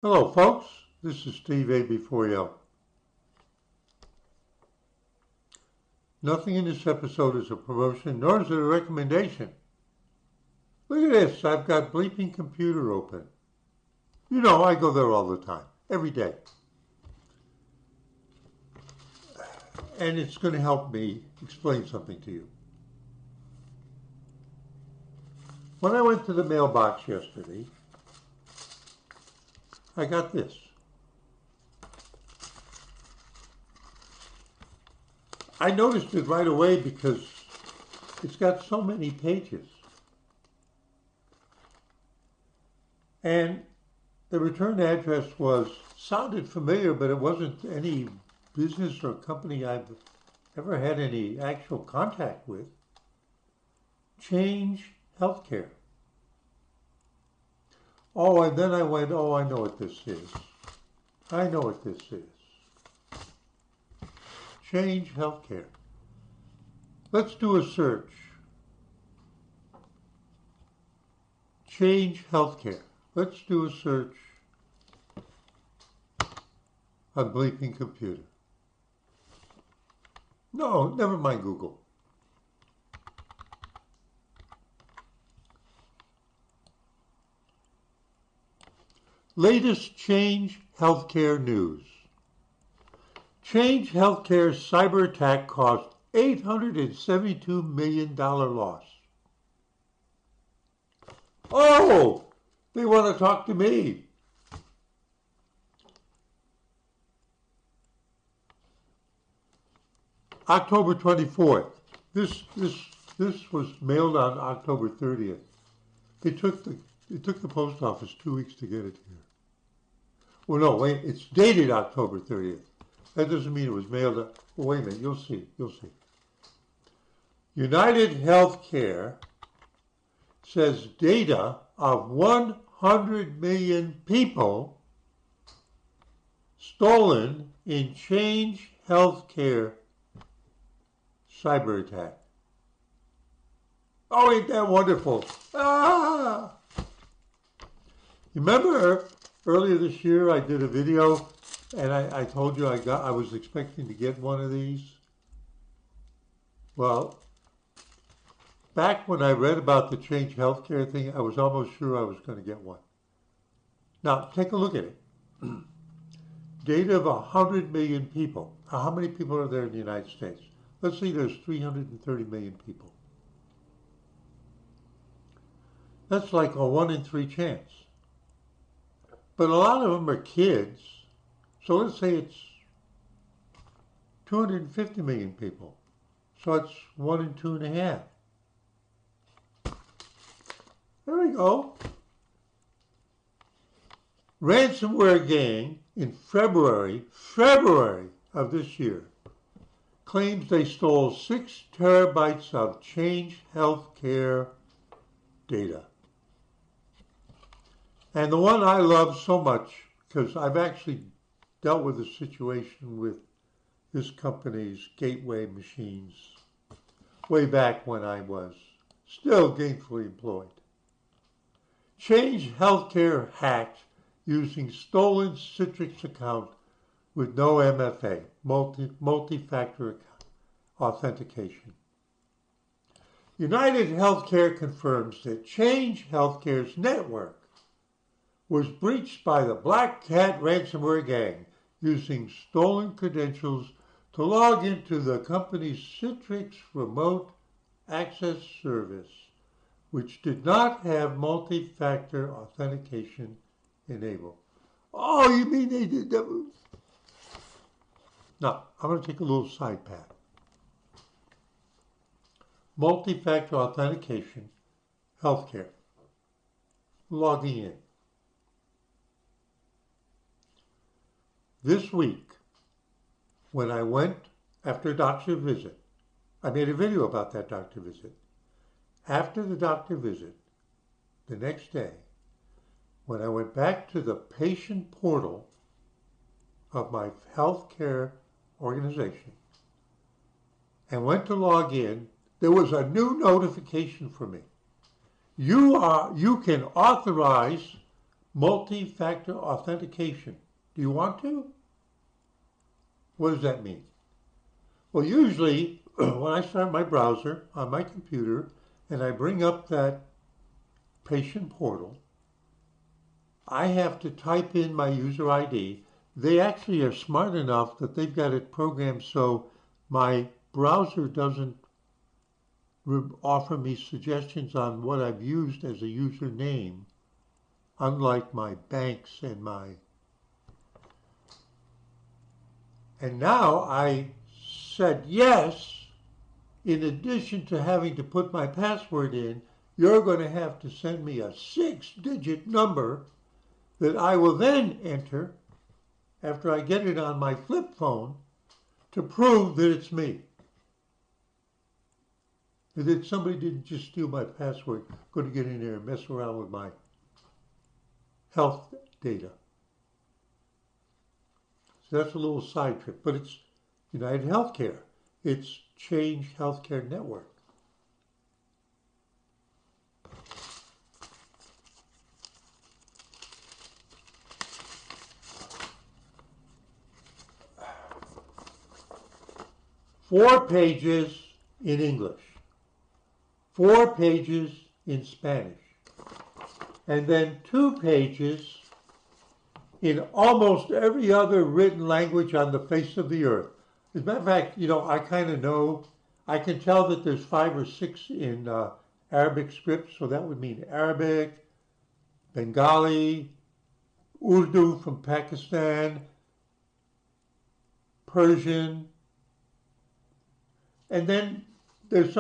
Hello, folks. This is Steve A. Nothing in this episode is a promotion, nor is it a recommendation. Look at this. I've got Bleeping Computer open. You know, I go there all the time, every day. And it's going to help me explain something to you. When I went to the mailbox yesterday, I got this. I noticed it right away because it's got so many pages. And the return address sounded familiar, but it wasn't any business or company I've ever had any actual contact with. Change Healthcare. Oh, and then I went, I know what this is. I know what this is. Change Healthcare. Let's do a search. Change Healthcare. Let's do a search on Bleeping Computer. No, never mind Google. Latest Change Healthcare news. Change Healthcare's cyber attack caused $872 million loss. Oh, they want to talk to me. October 24th. This was mailed on October 30th. It took the post office 2 weeks to get it here. Well, no, wait, it's dated October 30th. That doesn't mean it was mailed. Well, wait a minute, you'll see. United Healthcare says data of 100 million people stolen in Change Healthcare cyber attack. Oh, ain't that wonderful? Ah! You remember earlier this year I did a video and I told you I was expecting to get one of these? Well, back when I read about the Change Healthcare thing, I was almost sure I was going to get one. Now, take a look at it. Data of 100 million people. How many people are there in the United States? Let's say there's 330 million people. That's like a 1 in 3 chance. But a lot of them are kids. So let's say it's 250 million people. So it's 1 in 2.5. There we go. Ransomware gang in February of this year claims they stole 6 terabytes of Change Healthcare data. And the one I love so much, because I've actually dealt with a situation with this company's gateway machines way back when I was still gainfully employed. Change Healthcare hacked using stolen Citrix account with no MFA, multi-factor authentication. United Healthcare confirms that Change Healthcare's network was breached by the Black Cat ransomware gang using stolen credentials to log into the company's Citrix remote access service, which did not have multi-factor authentication enabled. Oh, you mean they did that? Now, I'm going to take a little side path. Multi-factor authentication, healthcare. Logging in. This week, when I went after a doctor visit, I made a video about that doctor visit. After the doctor visit, the next day, when I went back to the patient portal of my healthcare organization and went to log in, there was a new notification for me. You can authorize multi-factor authentication. Do you want to? What does that mean? Well, usually when I start my browser on my computer and I bring up that patient portal, I have to type in my user ID. They actually are smart enough that they've got it programmed so my browser doesn't offer me suggestions on what I've used as a username, unlike my banks and my... And now I said yes, in addition to having to put my password in, you're going to have to send me a 6-digit number that I will then enter after I get it on my flip phone to prove that it's me. That somebody didn't just steal my password, going to get in there and mess around with my health data. So that's a little side trip, but it's United Healthcare. It's Change Healthcare Network. Four pages in English, 4 pages in Spanish, and then 2 pages in almost every other written language on the face of the earth. As a matter of fact, I kind of know, I can tell that there's 5 or 6 in Arabic script, so that would mean Arabic, Bengali, Urdu from Pakistan, Persian, and then there's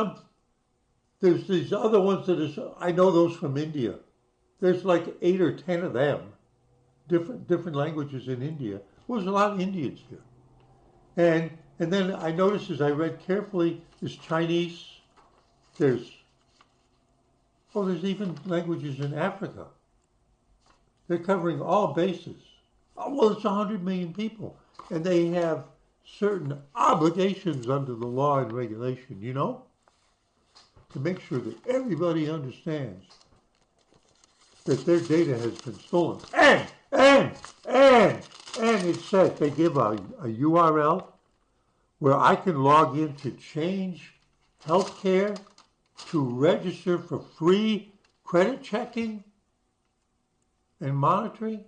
these other ones I know those from India. There's like 8 or 10 of them, different languages in India. Well, there's a lot of Indians here. And then I noticed as I read carefully, there's Chinese, there's even languages in Africa. They're covering all bases. Oh, well, it's 100 million people. And they have certain obligations under the law and regulation, to make sure that everybody understands that their data has been stolen. And it says they give a URL where I can log in to Change Healthcare to register for free credit checking and monitoring.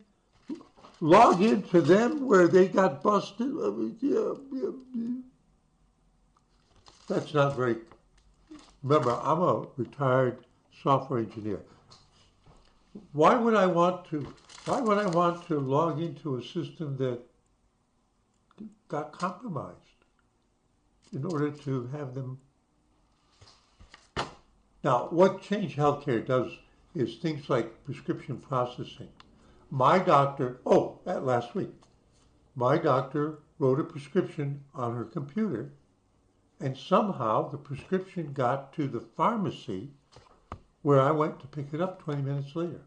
Log into them where they got busted. That's not very... Remember, I'm a retired software engineer. Why would I want to log into a system that got compromised in order to have them? Now, what Change Healthcare does is things like prescription processing. My doctor, last week, my doctor wrote a prescription on her computer, and somehow the prescription got to the pharmacy where I went to pick it up 20 minutes later.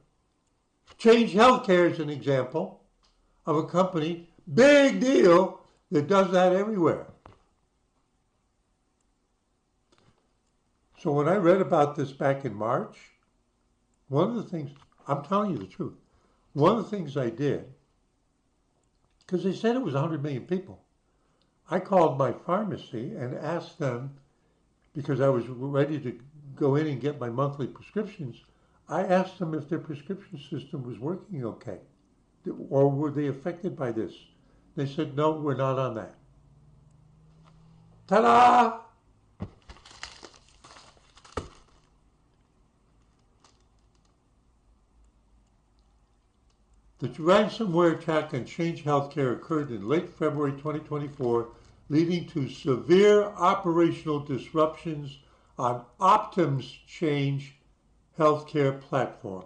Change Healthcare is an example of a company, big deal, that does that everywhere. So when I read about this back in March, one of the things, I'm telling you the truth, one of the things I did, because they said it was 100 million people, I called my pharmacy and asked them, because I was ready to go in and get my monthly prescriptions, I asked them if their prescription system was working okay, or were they affected by this. They said, no, we're not on that. Ta-da! The ransomware attack on Change Healthcare occurred in late February 2024, leading to severe operational disruptions on Optum's Change Healthcare platform.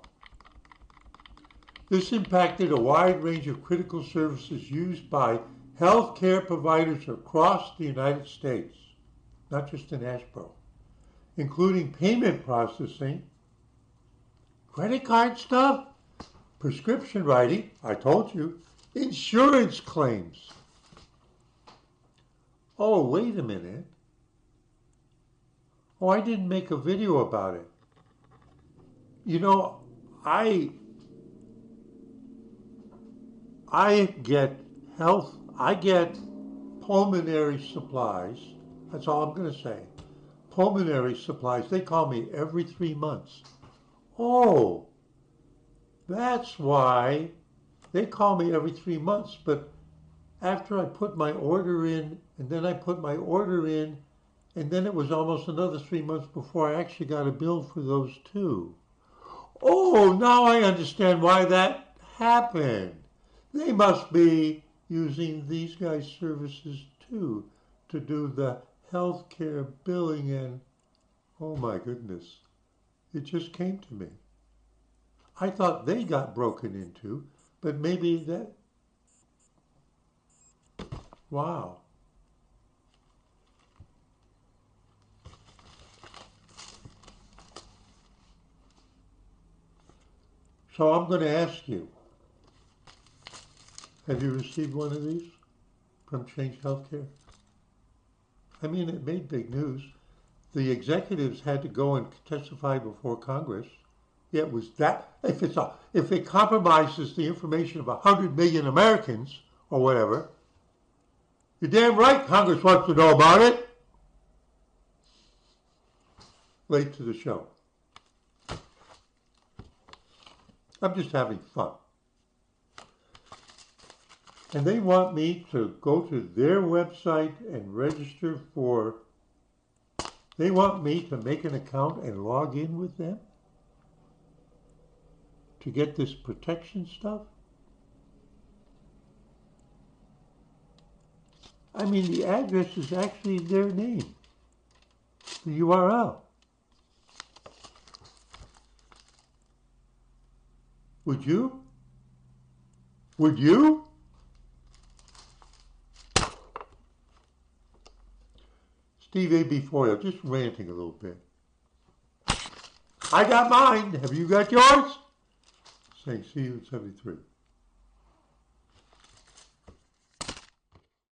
This impacted a wide range of critical services used by healthcare providers across the United States, not just in Asheboro, including payment processing, credit card stuff, prescription writing, I told you, insurance claims. Oh, wait a minute. Oh, I didn't make a video about it. I get I get pulmonary supplies. That's all I'm going to say. Pulmonary supplies. They call me every 3 months. Oh, that's why they call me every 3 months. But after I put my order in, and then I put my order in, and then it was almost another 3 months before I actually got a bill for those too. Oh, now I understand why that happened. They must be using these guys' services too to do the healthcare billing, and oh my goodness, it just came to me. I thought they got broken into, but maybe that, wow. So I'm going to ask you, have you received one of these from Change Healthcare? I mean, it made big news. The executives had to go and testify before Congress. Yeah, it was that if it compromises the information of 100 million Americans or whatever, you're damn right Congress wants to know about it. Late to the show. I'm just having fun. And they want me to go to their website and register for, they want me to make an account and log in with them to get this protection stuff. I mean, the address is actually their name, the URL. Would you? Would you? Steve A.B. Foyle, just ranting a little bit. I got mine. Have you got yours? Saying see you in 73.